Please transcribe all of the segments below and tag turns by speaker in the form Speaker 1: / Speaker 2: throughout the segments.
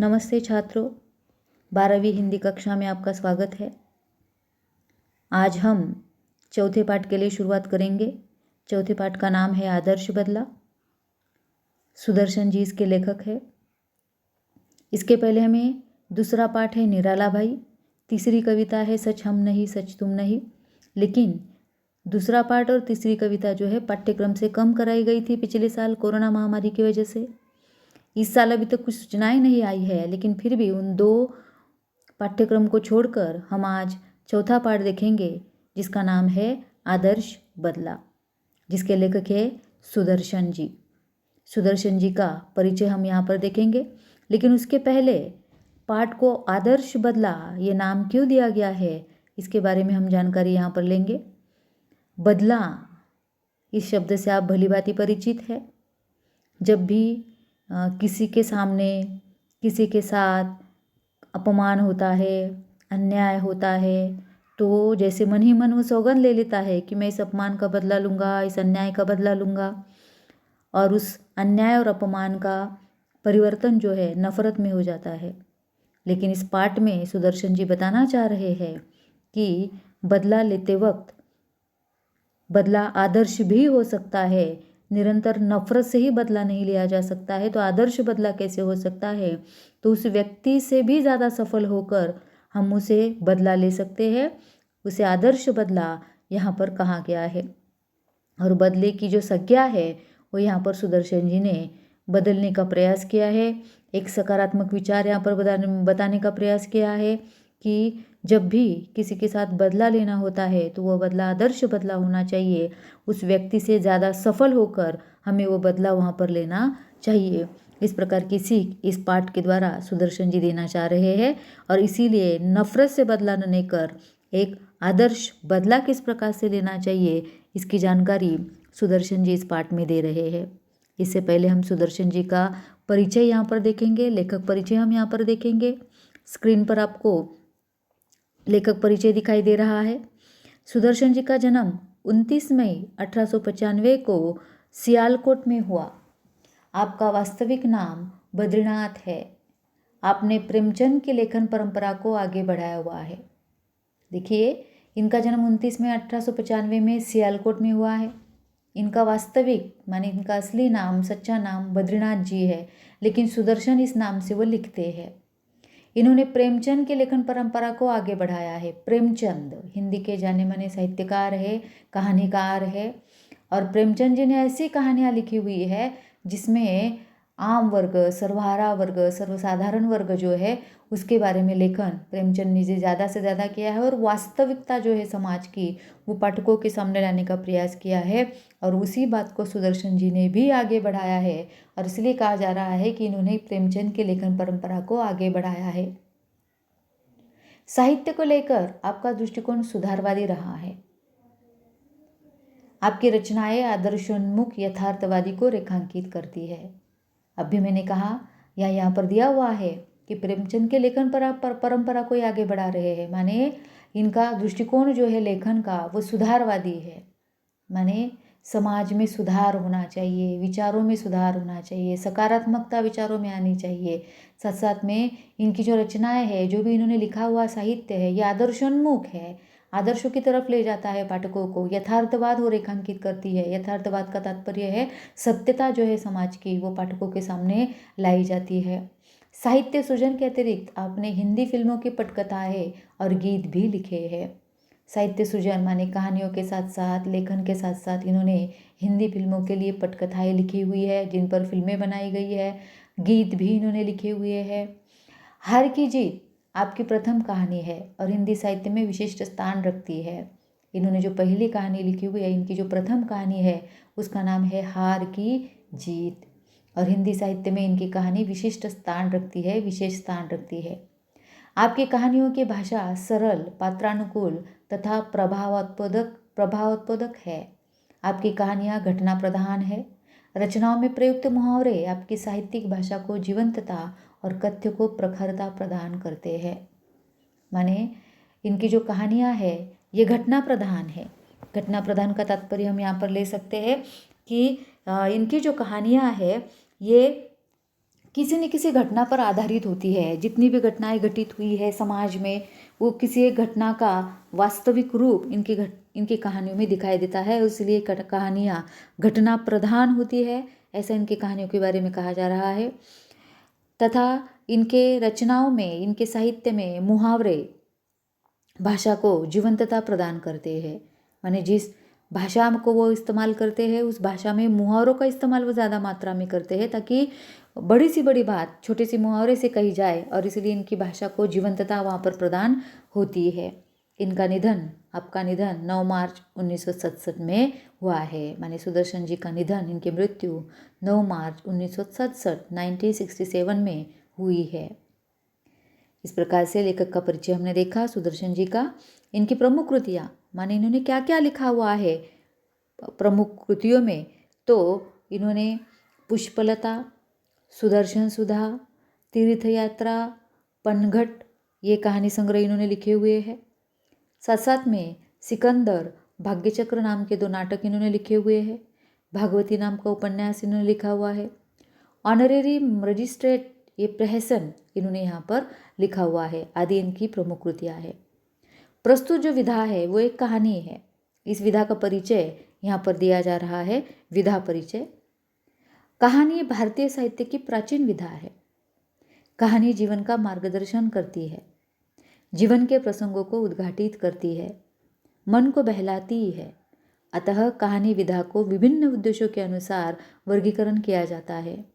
Speaker 1: नमस्ते छात्रों, 12वीं हिंदी कक्षा में आपका स्वागत है। आज हम चौथे पाठ के लिए शुरुआत करेंगे। चौथे पाठ का नाम है आदर्श बदला। सुदर्शन जी इसके लेखक है। इसके पहले हमें दूसरा पाठ है निराला भाई। तीसरी कविता है सच हम नहीं सच तुम नहीं। लेकिन दूसरा पाठ और तीसरी कविता जो है पाठ्यक्रम से कम कराई गई थी पिछले साल कोरोना महामारी की वजह से। इस साल अभी तक कुछ सूचनाएं नहीं आई है, लेकिन फिर भी उन दो पाठ्यक्रम को छोड़कर हम आज चौथा पाठ देखेंगे, जिसका नाम है आदर्श बदला, जिसके लेखक है सुदर्शन जी। सुदर्शन जी का परिचय हम यहाँ पर देखेंगे, लेकिन उसके पहले पाठ को आदर्श बदला ये नाम क्यों दिया गया है, इसके बारे में हम जानकारी यहाँ पर लेंगे। बदला इस शब्द से आप भली भांति परिचित है। जब भी किसी के सामने किसी के साथ अपमान होता है, अन्याय होता है, तो जैसे मन ही मन वो सौगंध ले लेता है कि मैं इस अपमान का बदला लूँगा, इस अन्याय का बदला लूँगा, और उस अन्याय और अपमान का परिवर्तन जो है नफरत में हो जाता है। लेकिन इस पाठ में सुदर्शन जी बताना चाह रहे हैं कि बदला लेते वक्त बदला आदर्श भी हो सकता है। निरंतर नफरत से ही बदला नहीं लिया जा सकता है, तो आदर्श बदला कैसे हो सकता है? तो उस व्यक्ति से भी ज़्यादा सफल होकर हम उसे बदला ले सकते हैं। उसे आदर्श बदला यहाँ पर कहा गया है। और बदले की जो संज्ञा है वो यहाँ पर सुदर्शन जी ने बदलने का प्रयास किया है। एक सकारात्मक विचार यहाँ पर बताने का प्रयास किया है कि जब भी किसी के साथ बदला लेना होता है तो वह बदला आदर्श बदला होना चाहिए। उस व्यक्ति से ज़्यादा सफल होकर हमें वो बदला वहाँ पर लेना चाहिए। इस प्रकार की सीख इस पाठ के द्वारा सुदर्शन जी देना चाह रहे हैं, और इसीलिए नफरत से बदला न लेकर एक आदर्श बदला किस प्रकार से लेना चाहिए, इसकी जानकारी सुदर्शन जी इस पाठ में दे रहे हैं। इससे पहले हम सुदर्शन जी का परिचय यहाँ पर देखेंगे, लेखक परिचय हम यहाँ पर देखेंगे। स्क्रीन पर आपको लेखक परिचय दिखाई दे रहा है। सुदर्शन जी का जन्म 29 मई 1895 को सियालकोट में हुआ। आपका वास्तविक नाम बद्रीनाथ है। आपने प्रेमचंद की लेखन परंपरा को आगे बढ़ाया हुआ है। देखिए, इनका जन्म 29 मई 1895 में सियालकोट में हुआ है। इनका वास्तविक माने इनका असली नाम, सच्चा नाम बद्रीनाथ जी है, लेकिन सुदर्शन इस नाम से वो लिखते हैं। इन्होंने प्रेमचंद के लेखन परंपरा को आगे बढ़ाया है। प्रेमचंद हिंदी के जाने माने साहित्यकार है, कहानीकार है, और प्रेमचंद जी ने ऐसी कहानियाँ लिखी हुई है जिसमें आम वर्ग, सर्वहारा वर्ग, सर्वसाधारण वर्ग जो है उसके बारे में लेखन प्रेमचंद ने ज़्यादा से ज़्यादा किया है, और वास्तविकता जो है समाज की वो पाठकों के सामने लाने का प्रयास किया है। और उसी बात को सुदर्शन जी ने भी आगे बढ़ाया है, और इसलिए कहा जा रहा है कि इन्होंने प्रेमचंद के लेखन परंपरा को आगे बढ़ाया है। साहित्य को लेकर आपका दृष्टिकोण सुधारवादी रहा है। आपकी रचनाएं आदर्शोन्मुख यथार्थवादी को रेखांकित करती है। अभी मैंने कहा या यहाँ पर दिया हुआ है कि प्रेमचंद के लेखन परंपरा को आगे बढ़ा रहे हैं, माने इनका दृष्टिकोण जो है लेखन का वो सुधारवादी है। माने समाज में सुधार होना चाहिए, विचारों में सुधार होना चाहिए, सकारात्मकता विचारों में आनी चाहिए। साथ साथ में इनकी जो रचनाएं है, जो भी इन्होंने लिखा हुआ साहित्य है, ये आदर्शोन्मुख है, आदर्शों की तरफ ले जाता है पाठकों को। यथार्थवाद वो रेखांकित करती है। यथार्थवाद का तात्पर्य है सत्यता जो है समाज की वो पाठकों के सामने लाई जाती है। साहित्य सृजन के अतिरिक्त आपने हिंदी फिल्मों की पटकथाएं और गीत भी लिखे हैं। साहित्य सृजन माने कहानियों के साथ साथ, लेखन के साथ साथ इन्होंने हिंदी फिल्मों के लिए पटकथाएं लिखी हुई है, जिन पर फिल्में बनाई गई है। गीत भी इन्होंने लिखे हुए हैं। हार की जीत आपकी प्रथम कहानी है और हिंदी साहित्य में विशिष्ट स्थान रखती है। इन्होंने जो पहली कहानी लिखी हुई है, इनकी जो प्रथम कहानी है उसका नाम है हार की जीत, और हिंदी साहित्य में इनकी कहानी विशिष्ट स्थान रखती है, विशेष स्थान रखती है। आपकी कहानियों की भाषा सरल, पात्रानुकूल तथा प्रभावोत्पादक है। आपकी कहानियाँ घटना प्रधान है। रचनाओं में प्रयुक्त मुहावरे आपकी साहित्यिक भाषा को जीवंतता और कथ्य को प्रखरता प्रदान करते हैं। माने इनकी जो कहानियाँ है ये घटना प्रधान है। घटना प्रधान का तात्पर्य हम यहाँ पर ले सकते हैं कि इनकी जो कहानियाँ है ये किसी न किसी घटना पर आधारित होती है। जितनी भी घटनाएं घटित हुई है समाज में, वो किसी एक घटना का वास्तविक रूप इनकी कहानियों में दिखाई देता है, इसलिए कहानियाँ घटना प्रधान होती है, ऐसा इनकी कहानियों के बारे में कहा जा रहा है। तथा इनके रचनाओं में, इनके साहित्य में मुहावरे भाषा को जीवंतता प्रदान करते हैं। माने जिस भाषा को वो इस्तेमाल करते हैं, उस भाषा में मुहावरों का इस्तेमाल वो ज़्यादा मात्रा में करते हैं, ताकि बड़ी सी बड़ी बात छोटे से मुहावरे से कही जाए, और इसलिए इनकी भाषा को जीवंतता वहाँ पर प्रदान होती है। इनका निधन, आपका निधन 9 मार्च 1967 में हुआ है। माने सुदर्शन जी का निधन, इनकी मृत्यु 9 मार्च 1967 में हुई है। इस प्रकार से लेखक का परिचय हमने देखा सुदर्शन जी का। इनकी प्रमुख कृतियाँ, माने इन्होंने क्या क्या लिखा हुआ है प्रमुख कृतियों में, तो इन्होंने पुष्पलता, सुदर्शन सुधा, तीर्थ यात्रा, पनघट, ये कहानी संग्रह इन्होंने लिखे हुए हैं। साथ साथ में सिकंदर, भाग्यचक्र नाम के 2 नाटक इन्होंने लिखे हुए हैं। भागवती नाम का उपन्यास इन्होंने लिखा हुआ है। ऑनरेरी मजिस्ट्रेट, ये प्रहसन इन्होंने यहाँ पर लिखा हुआ है। आदि इनकी प्रमुख कृतियाँ है। प्रस्तुत जो विधा है वो एक कहानी है। इस विधा का परिचय यहाँ पर दिया जा रहा है, विधा परिचय। कहानी भारतीय साहित्य की प्राचीन विधा है। कहानी जीवन का मार्गदर्शन करती है, जीवन के प्रसंगों को उद्घाटित करती है, मन को बहलाती है। अतः कहानी विधा को विभिन्न उद्देश्यों के अनुसार वर्गीकरण किया जाता है।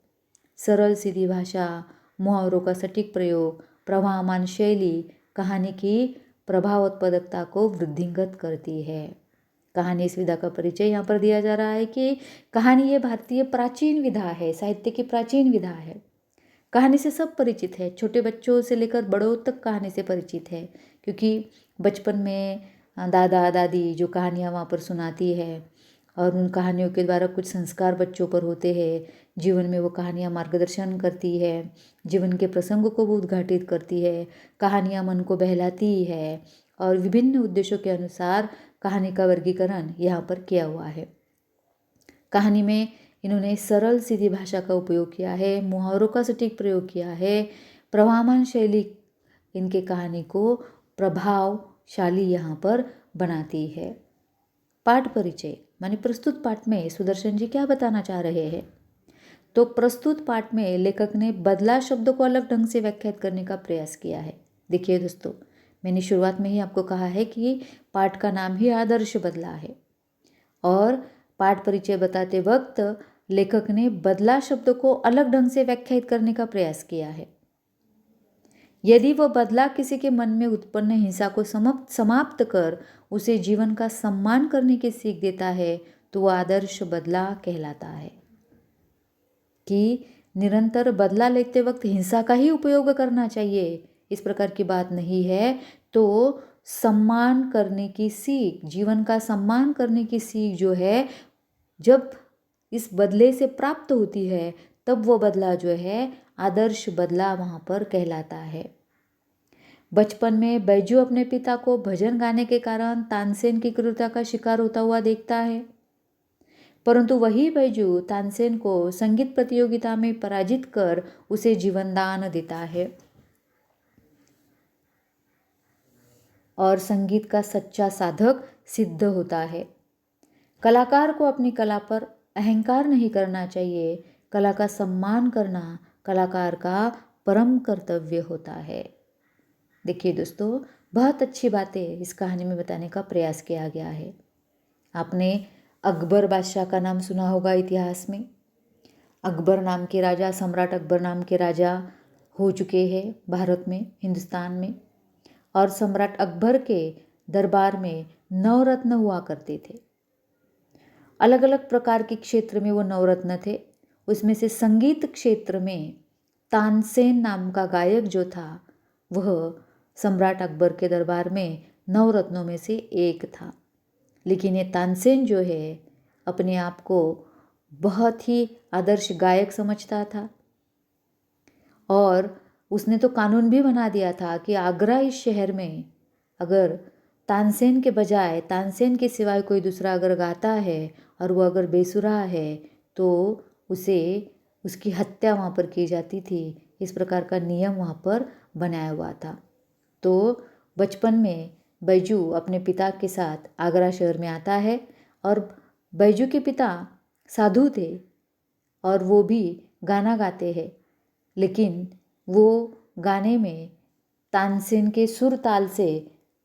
Speaker 1: सरल सीधी भाषा, मुहावरों का सटीक प्रयोग, प्रवाहमान शैली कहानी की प्रभावोत्पादकता को वृद्धिंगत करती है। कहानी इस विधा का परिचय यहाँ पर दिया जा रहा है कि कहानी ये भारतीय प्राचीन विधा है, साहित्य की प्राचीन विधा है। कहानी से सब परिचित है, छोटे बच्चों से लेकर बड़ों तक कहानी से परिचित है, क्योंकि बचपन में दादा दादी जो कहानियाँ वहाँ पर सुनाती है, और उन कहानियों के द्वारा कुछ संस्कार बच्चों पर होते हैं। जीवन में वो कहानियाँ मार्गदर्शन करती है, जीवन के प्रसंगों को वो उद्घाटित करती है, कहानियाँ मन को बहलाती है, और विभिन्न उद्देश्यों के अनुसार कहानी का वर्गीकरण यहाँ पर किया हुआ है। कहानी में इन्होंने सरल सीधी भाषा का उपयोग किया है, मुहावरों का सटीक प्रयोग किया है, प्रवाहमान शैली इनके कहानी को प्रभावशाली यहाँ पर बनाती है। पाठ परिचय, माने प्रस्तुत पाठ में सुदर्शन जी क्या बताना चाह रहे हैं? तो प्रस्तुत पाठ में लेखक ने बदला शब्द को अलग ढंग से व्याख्यात करने का प्रयास किया है। देखिए दोस्तों, मैंने शुरुआत में ही आपको कहा है कि पाठ का नाम ही आदर्श बदला है, और पाठ परिचय बताते वक्त लेखक ने बदला शब्द को अलग ढंग से व्याख्यात करने का प्रयास किया है। यदि वह बदला किसी के मन में उत्पन्न हिंसा को समाप्त कर उसे जीवन का सम्मान करने की सीख देता है, तो वह आदर्श बदला कहलाता है। कि निरंतर बदला लेते वक्त हिंसा का ही उपयोग करना चाहिए, इस प्रकार की बात नहीं है। तो सम्मान करने की सीख, जीवन का सम्मान करने की सीख जो है, जब इस बदले से प्राप्त होती है, तब वो बदला जो है आदर्श बदला वहाँ पर कहलाता है। बचपन में बैजू अपने पिता को भजन गाने के कारण तानसेन की क्रूरता का शिकार होता हुआ देखता है, परंतु वही बैजू तानसेन को संगीत प्रतियोगिता में पराजित कर उसे जीवनदान देता है, और संगीत का सच्चा साधक सिद्ध होता है। कलाकार को अपनी कला पर अहंकार नहीं करना चाहिए, कला का सम्मान करना कलाकार का परम कर्तव्य होता है। देखिए दोस्तों, बहुत अच्छी बातें इस कहानी में बताने का प्रयास किया गया है। आपने अकबर बादशाह का नाम सुना होगा इतिहास में। अकबर नाम के राजा, सम्राट अकबर नाम के राजा हो चुके हैं भारत में, हिंदुस्तान में, और सम्राट अकबर के दरबार में नवरत्न हुआ करते थे। अलग अलग प्रकार के क्षेत्र में वो नवरत्न थे। उसमें से संगीत क्षेत्र में तानसेन नाम का गायक जो था, वह सम्राट अकबर के दरबार में नवरत्नों में से एक था। लेकिन ये तानसेन जो है अपने आप को बहुत ही आदर्श गायक समझता था, और उसने तो कानून भी बना दिया था कि आगरा इस शहर में अगर तानसेन के बजाय, तानसेन के सिवाय कोई दूसरा अगर गाता है और वो अगर बेसुरा है, तो उसे उसकी हत्या वहाँ पर की जाती थी। इस प्रकार का नियम वहाँ पर बनाया हुआ था। तो बचपन में बैजू अपने पिता के साथ आगरा शहर में आता है और बैजू के पिता साधु थे और वो भी गाना गाते हैं, लेकिन वो गाने में तानसेन के सुर ताल से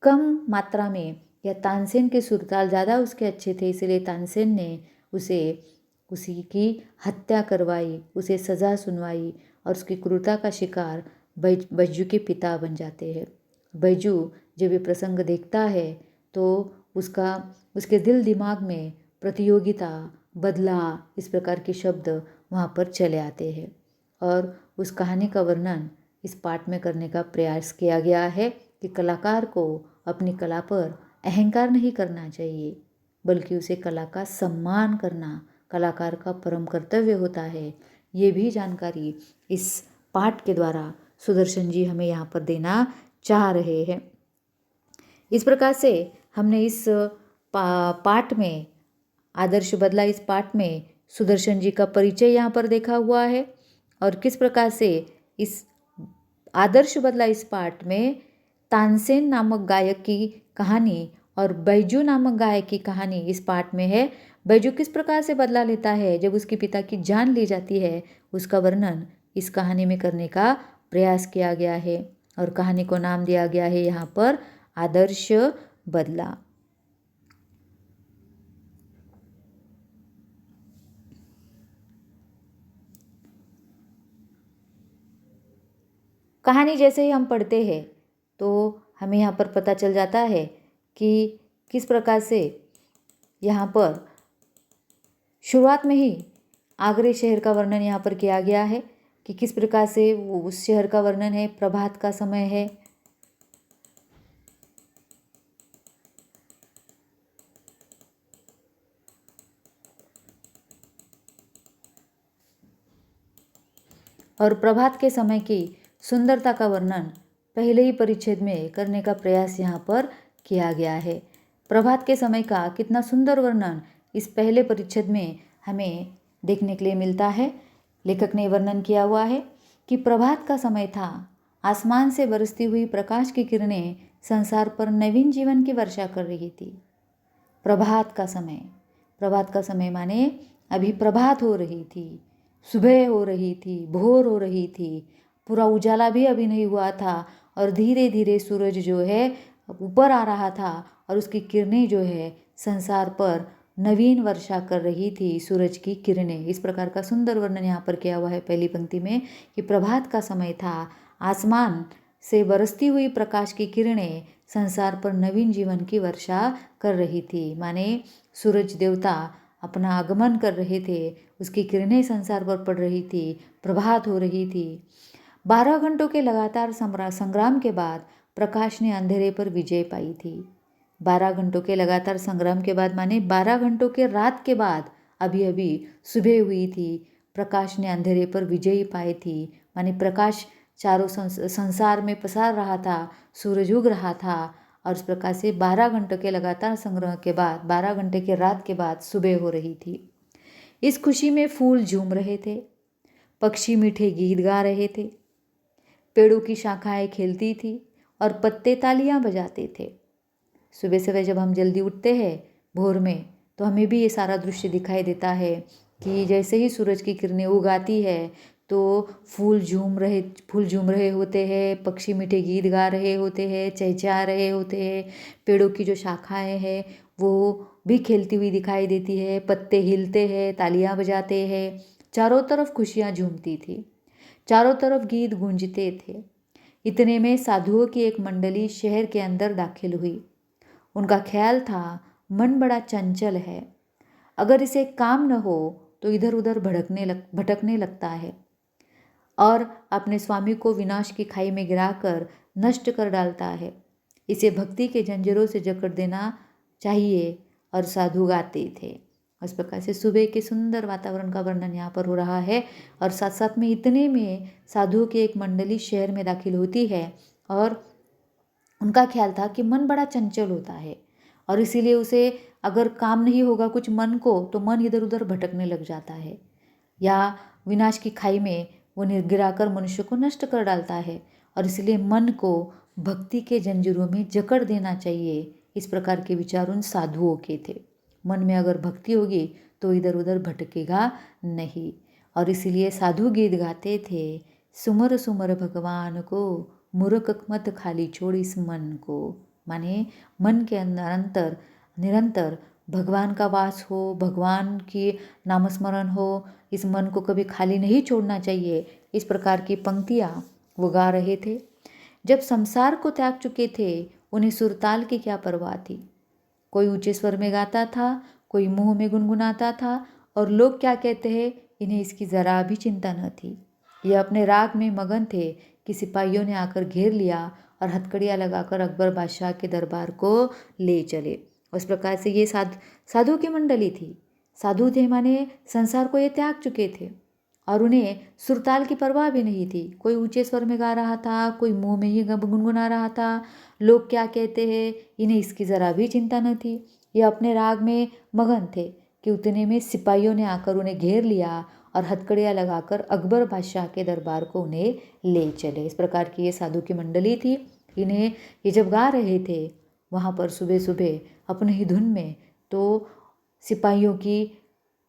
Speaker 1: कम मात्रा में, या तानसेन के सुर ताल ज़्यादा उसके अच्छे थे, इसलिए तानसेन ने उसी की हत्या करवाई, उसे सज़ा सुनवाई और उसकी क्रूरता का शिकार बैजू के पिता बन जाते हैं। बैजू जब ये प्रसंग देखता है तो उसके दिल दिमाग में प्रतियोगिता, बदला, इस प्रकार के शब्द वहाँ पर चले आते हैं और उस कहानी का वर्णन इस पाठ में करने का प्रयास किया गया है कि कलाकार को अपनी कला पर अहंकार नहीं करना चाहिए, बल्कि उसे कला का सम्मान करना कलाकार का परम कर्तव्य होता है। ये भी जानकारी इस पाठ के द्वारा सुदर्शन जी हमें यहाँ पर देना चाह रहे हैं। इस प्रकार से हमने इस पाठ में आदर्श बदला, इस पाठ में सुदर्शन जी का परिचय यहाँ पर देखा हुआ है और किस प्रकार से इस आदर्श बदला इस पाठ में तानसेन नामक गायक की कहानी और बैजू नामक गायक की कहानी इस पाठ में है। बैजू किस प्रकार से बदला लेता है जब उसके पिता की जान ली जाती है, उसका वर्णन इस कहानी में करने का प्रयास किया गया है और कहानी को नाम दिया गया है यहाँ पर आदर्श बदला। कहानी जैसे ही हम पढ़ते हैं तो हमें यहाँ पर पता चल जाता है कि किस प्रकार से यहाँ पर शुरुआत में ही आगरे शहर का वर्णन यहाँ पर किया गया है कि किस प्रकार से वो उस शहर का वर्णन है। प्रभात का समय है, और प्रभात के समय की सुंदरता का वर्णन पहले ही परिच्छेद में करने का प्रयास यहाँ पर किया गया है। प्रभात के समय का कितना सुंदर वर्णन इस पहले परिच्छेद में हमें देखने के लिए मिलता है। लेखक ने वर्णन किया हुआ है कि प्रभात का समय था, आसमान से बरसती हुई प्रकाश की किरणें संसार पर नवीन जीवन की वर्षा कर रही थी। प्रभात का समय माने अभी प्रभात हो रही थी, सुबह हो रही थी, भोर हो रही थी, पूरा उजाला भी अभी नहीं हुआ था और धीरे धीरे सूरज जो है ऊपर आ रहा था और उसकी किरणें जो है संसार पर नवीन वर्षा कर रही थी, सूरज की किरणें। इस प्रकार का सुंदर वर्णन यहाँ पर किया हुआ है पहली पंक्ति में कि प्रभात का समय था, आसमान से बरसती हुई प्रकाश की किरणें संसार पर नवीन जीवन की वर्षा कर रही थी। माने सूरज देवता अपना आगमन कर रहे थे, उसकी किरणें संसार पर पड़ रही थी, प्रभात हो रही थी। 12 घंटों के लगातार संग्राम के बाद प्रकाश ने अंधेरे पर विजय पाई थी। 12 घंटों के लगातार संग्राम के बाद माने 12 घंटों के रात के बाद अभी अभी सुबह हुई थी, प्रकाश ने अंधेरे पर विजय पाई थी। माने प्रकाश चारों संसार में पसार रहा था, सूरज उग रहा था और इस प्रकार से 12 घंटों के लगातार संग्रह के बाद 12 घंटे के रात के बाद सुबह हो रही थी। इस खुशी में फूल झूम रहे थे, पक्षी मीठे गीत गा रहे थे, पेड़ों की शाखाएं खेलती थी और पत्ते तालियां बजाते थे। सुबह सुबह जब हम जल्दी उठते हैं भोर में तो हमें भी ये सारा दृश्य दिखाई देता है कि जैसे ही सूरज की किरणें उगाती है तो फूल झूम रहे होते हैं, पक्षी मीठे गीत गा रहे होते हैं, चहचहा रहे होते हैं, पेड़ों की जो शाखाएं हैं वो भी खेलती हुई दिखाई देती है, पत्ते हिलते हैं, तालियां बजाते हैं, चारों तरफ खुशियां झूमती थी, चारों तरफ गीत गूंजते थे। इतने में साधुओं की एक मंडली शहर के अंदर दाखिल हुई। उनका ख्याल था मन बड़ा चंचल है, अगर इसे काम न हो तो इधर उधर भटकने लगता है और अपने स्वामी को विनाश की खाई में गिराकर नष्ट कर डालता है। इसे भक्ति के जंजीरों से जकड़ देना चाहिए। और साधु गाते थे। इस प्रकार से सुबह के सुंदर वातावरण का वर्णन यहाँ पर हो रहा है और साथ साथ में इतने में साधुओं की एक मंडली शहर में दाखिल होती है और उनका ख्याल था कि मन बड़ा चंचल होता है और इसीलिए उसे अगर काम नहीं होगा कुछ मन को तो मन इधर उधर भटकने लग जाता है या विनाश की खाई में वो गिराकर मनुष्य को नष्ट कर डालता है, और इसलिए मन को भक्ति के जंजीरों में जकड़ देना चाहिए। इस प्रकार के विचार उन साधुओं के थे। मन में अगर भक्ति होगी तो इधर उधर भटकेगा नहीं। और इसीलिए साधु गीत गाते थे, सुमर सुमर भगवान को, मूर्ख मत खाली छोड़ इस मन को। माने मन के अंदर निरंतर भगवान का वास हो, भगवान की नामस्मरण हो, इस मन को कभी खाली नहीं छोड़ना चाहिए। इस प्रकार की पंक्तियाँ वो गा रहे थे। जब संसार को त्याग चुके थे, उन्हें सुरताल की क्या परवाह थी। कोई ऊंचे स्वर में गाता था, कोई मुंह में गुनगुनाता था, और लोग क्या कहते हैं इन्हें इसकी जरा भी चिंता न थी। ये अपने राग में मगन थे कि सिपाहियों ने आकर घेर लिया और हथकड़ियाँ लगाकर अकबर बादशाह के दरबार को ले चले। उस प्रकार से ये साधु की मंडली थी। साधु थे माने संसार को ये त्याग चुके थे, और उन्हें सुरताल की परवाह भी नहीं थी। कोई ऊंचे स्वर में गा रहा था, कोई मुंह में ही गुनगुना रहा था। लोग क्या कहते हैं इन्हें इसकी ज़रा भी चिंता न थी। ये अपने राग में मगन थे कि उतने में सिपाहियों ने आकर उन्हें घेर लिया और हथकड़ियाँ लगाकर अकबर बादशाह के दरबार को उन्हें ले चले। इस प्रकार की ये साधु की मंडली थी। इन्हें ये जब गा रहे थे वहाँ पर सुबह सुबह अपने ही धुन में, तो सिपाहियों की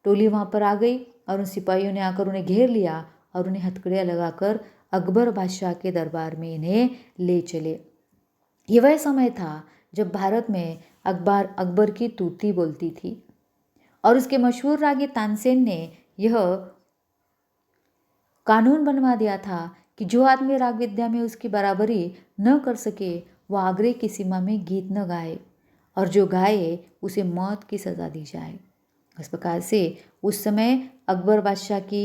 Speaker 1: टोली वहाँ पर आ गई और उन सिपाहियों ने आकर उन्हें घेर लिया और उन्हें हथकड़ियाँ लगाकर अकबर बादशाह के दरबार में इन्हें ले चले। ये वह समय था जब भारत में अकबर की तूती बोलती थी, और उसके मशहूर रागी तानसेन ने यह कानून बनवा दिया था कि जो आदमी राग विद्या में उसकी बराबरी न कर सके वह आग्रह की सीमा में गीत न गाए, और जो गाए उसे मौत की सज़ा दी जाए। इस प्रकार से उस समय अकबर बादशाह की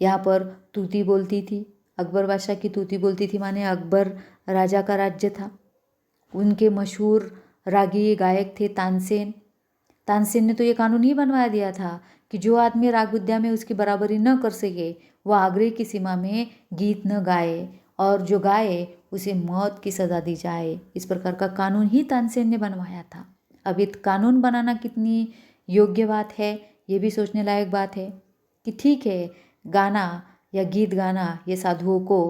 Speaker 1: यहाँ पर तूती बोलती थी। अकबर बादशाह की तूती बोलती थी माने अकबर राजा का राज्य था। उनके मशहूर रागी गायक थे तानसेन। तानसेन ने तो ये कानून ही बनवा दिया था कि जो आदमी राग विद्या में उसकी बराबरी न कर सके वह आग्रह की सीमा में गीत न गाए, और जो गाए उसे मौत की सज़ा दी जाए। इस प्रकार का कानून ही तानसेन ने बनवाया था। अब ये कानून बनाना कितनी योग्य बात है, ये भी सोचने लायक बात है कि ठीक है, गाना या गीत गाना ये साधुओं को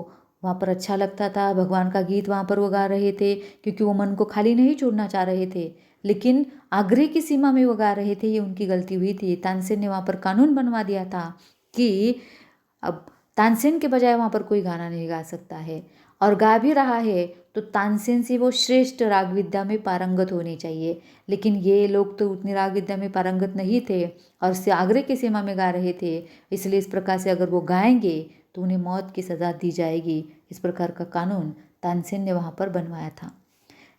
Speaker 1: वहाँ पर अच्छा लगता था। भगवान का गीत वहाँ पर वो गा रहे थे क्योंकि वो मन को खाली नहीं छोड़ना चाह रहे थे, लेकिन आग्रह की सीमा में वो गा रहे थे। ये उनकी गलती हुई थी। तानसेन ने वहाँ पर कानून बनवा दिया था कि अब तानसेन के बजाय वहाँ पर कोई गाना नहीं गा सकता है, और गा भी रहा है तो तानसेन से वो श्रेष्ठ राग विद्या में पारंगत होनी चाहिए। लेकिन ये लोग तो उतनी राग विद्या में पारंगत नहीं थे और उससे आग्रह की सीमा में गा रहे थे, इसलिए इस प्रकार से अगर वो गाएंगे तो उन्हें मौत की सज़ा दी जाएगी। इस प्रकार का कानून तानसेन ने वहाँ पर बनवाया था।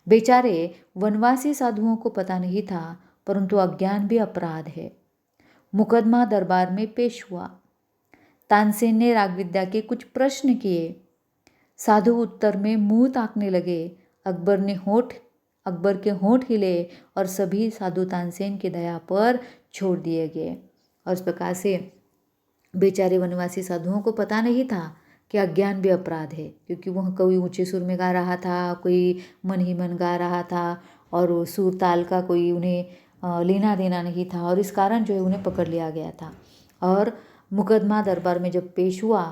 Speaker 1: बेचारे वनवासी साधुओं को पता नहीं था, परंतु अज्ञान भी अपराध है। मुकदमा दरबार में पेश हुआ। तानसेन ने राग विद्या के कुछ प्रश्न किए। साधु उत्तर में मुंह ताकने लगे। अकबर के होंठ हिले और सभी साधु तानसेन की दया पर छोड़ दिए गए। और इस प्रकार से बेचारे वनवासी साधुओं को पता नहीं था कि अज्ञान भी अपराध है, क्योंकि वह कोई ऊंचे सुर में गा रहा था, कोई मन ही मन गा रहा था, और वो सुर ताल का कोई उन्हें लेना देना नहीं था, और इस कारण जो है उन्हें पकड़ लिया गया था। और मुकदमा दरबार में जब पेश हुआ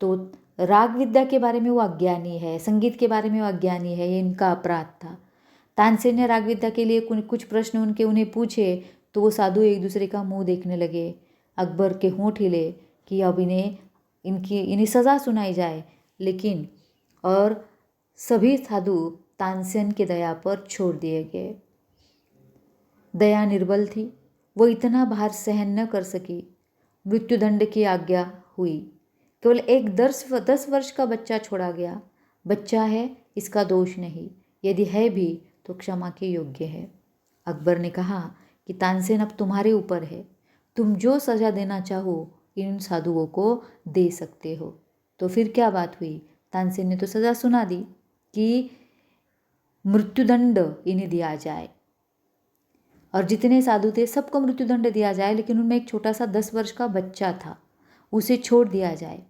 Speaker 1: तो राग विद्या के बारे में वो अज्ञानी है, संगीत के बारे में वो अज्ञानी है, ये इनका अपराध था। तानसेन ने राग विद्या के लिए कुछ प्रश्न उन्हें पूछे तो वो साधु एक दूसरे का मुंह देखने लगे। अकबर के होंठ हिले कि अब इन्हें सज़ा सुनाई जाए, लेकिन और सभी साधु तानसेन के दया पर छोड़ दिए गए। दया निर्बल थी, वो इतना भार सहन न कर सकी। मृत्युदंड की आज्ञा हुई। केवल एक 10 वर्ष का बच्चा छोड़ा गया। बच्चा है, इसका दोष नहीं, यदि है भी तो क्षमा के योग्य है। अकबर ने कहा कि तानसेन अब तुम्हारे ऊपर है, तुम जो सज़ा देना चाहो इन साधुओं को दे सकते हो। तो फिर क्या बात हुई? तानसेन ने तो सज़ा सुना दी कि मृत्युदंड इन्हें दिया जाए, और जितने साधु थे सबको मृत्युदंड दिया जाए, लेकिन उनमें एक छोटा सा 10 वर्ष का बच्चा था, उसे छोड़ दिया जाए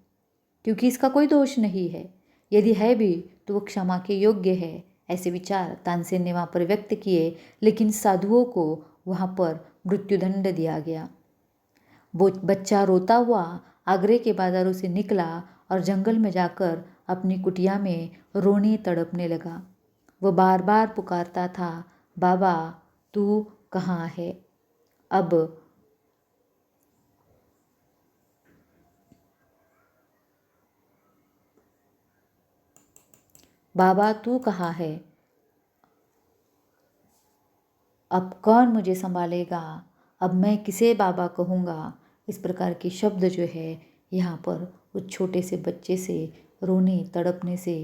Speaker 1: क्योंकि इसका कोई दोष नहीं है, यदि है भी तो वो क्षमा के योग्य है। ऐसे विचार तानसेन ने वहाँ पर व्यक्त किए, लेकिन साधुओं को वहाँ पर मृत्युदंड दिया गया। वो बच्चा रोता हुआ आगरे के बाज़ारों से निकला और जंगल में जाकर अपनी कुटिया में रोने तड़पने लगा। वो बार बार पुकारता था, बाबा तू कहाँ है। अब बाबा तू कहाँ है, अब कौन मुझे संभालेगा, अब मैं किसे बाबा कहूँगा। इस प्रकार के शब्द जो है यहाँ पर उस छोटे से बच्चे से रोने तड़पने से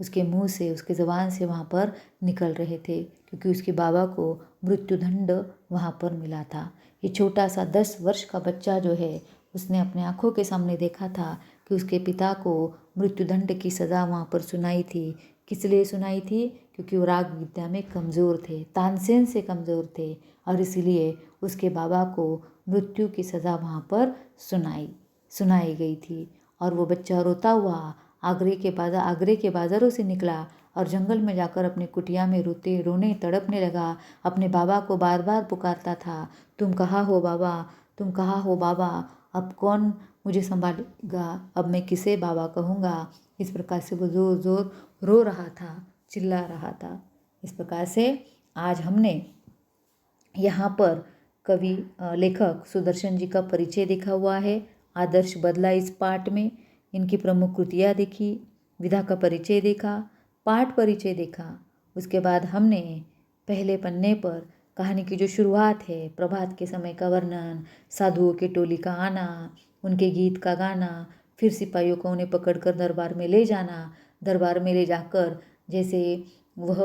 Speaker 1: उसके मुंह से उसके ज़बान से वहाँ पर निकल रहे थे, क्योंकि उसके बाबा को मृत्युदंड वहाँ पर मिला था। ये छोटा सा 10 वर्ष का बच्चा जो है उसने अपने आँखों के सामने देखा था कि उसके पिता को मृत्युदंड की सज़ा वहाँ पर सुनाई थी। किस लिए सुनाई थी? क्योंकि वो राग विद्या में कमज़ोर थे, तानसेन से कमज़ोर थे, और इसीलिए उसके बाबा को मृत्यु की सज़ा वहाँ पर सुनाई गई थी। और वो बच्चा रोता हुआ आगरे के बाज़ारों से निकला और जंगल में जाकर अपनी कुटिया में रोने तड़पने लगा। अपने बाबा को बार बार पुकारता था, तुम कहाँ हो बाबा, तुम कहाँ हो बाबा, अब कौन मुझे संभालेगा, अब मैं किसे बाबा कहूँगा। इस प्रकार से वो ज़ोर ज़ोर रो रहा था, चिल्ला रहा था। इस प्रकार से आज हमने यहाँ पर कवि लेखक सुदर्शन जी का परिचय देखा हुआ है, आदर्श बदला इस पाठ में, इनकी प्रमुख कृतियाँ देखी, विधा का परिचय देखा, पाठ परिचय देखा। उसके बाद हमने पहले पन्ने पर कहानी की जो शुरुआत है, प्रभात के समय का वर्णन, साधुओं की टोली का आना, उनके गीत का गाना, फिर सिपाहियों को उन्हें पकड़कर दरबार में ले जाना, दरबार में ले जाकर जैसे वह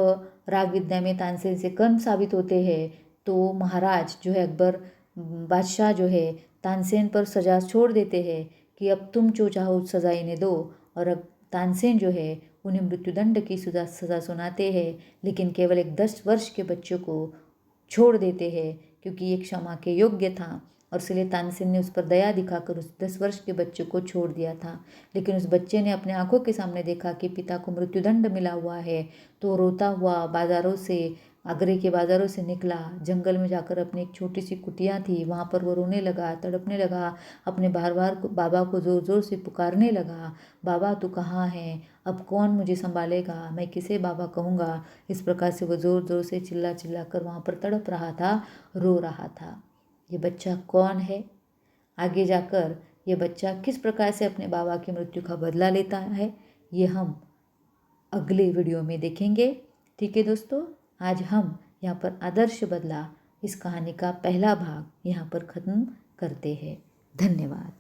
Speaker 1: राग विद्या में तानसेन से कम साबित होते हैं, तो महाराज जो है अकबर बादशाह जो है तानसेन पर सज़ा छोड़ देते हैं कि अब तुम जो चाहो सज़ा इन्हें दो। और अब तानसेन जो है उन्हें मृत्युदंड की सज़ा सुनाते हैं, लेकिन केवल एक 10 वर्ष के बच्चों को छोड़ देते हैं, क्योंकि ये क्षमा के योग्य था। और इसलिए तानसेन ने उस पर दया दिखाकर उस 10 वर्ष के बच्चे को छोड़ दिया था। लेकिन उस बच्चे ने अपने आंखों के सामने देखा कि पिता को मृत्युदंड मिला हुआ है, तो रोता हुआ आगरे के बाज़ारों से निकला, जंगल में जाकर अपनी एक छोटी सी कुटिया थी वहाँ पर वो रोने लगा, तड़पने लगा, अपने बार बार बाबा को ज़ोर ज़ोर से पुकारने लगा, बाबा तू कहाँ है, अब कौन मुझे संभालेगा, मैं किसे बाबा कहूँगा। इस प्रकार से वो ज़ोर ज़ोर से चिल्ला चिल्ला कर वहाँ पर तड़प रहा था, रो रहा था। ये बच्चा कौन है, आगे जाकर ये बच्चा किस प्रकार से अपने बाबा की मृत्यु का बदला लेता है, ये हम अगले वीडियो में देखेंगे। ठीक है दोस्तों, आज हम यहाँ पर आदर्श बदला इस कहानी का पहला भाग यहाँ पर ख़त्म करते हैं। धन्यवाद।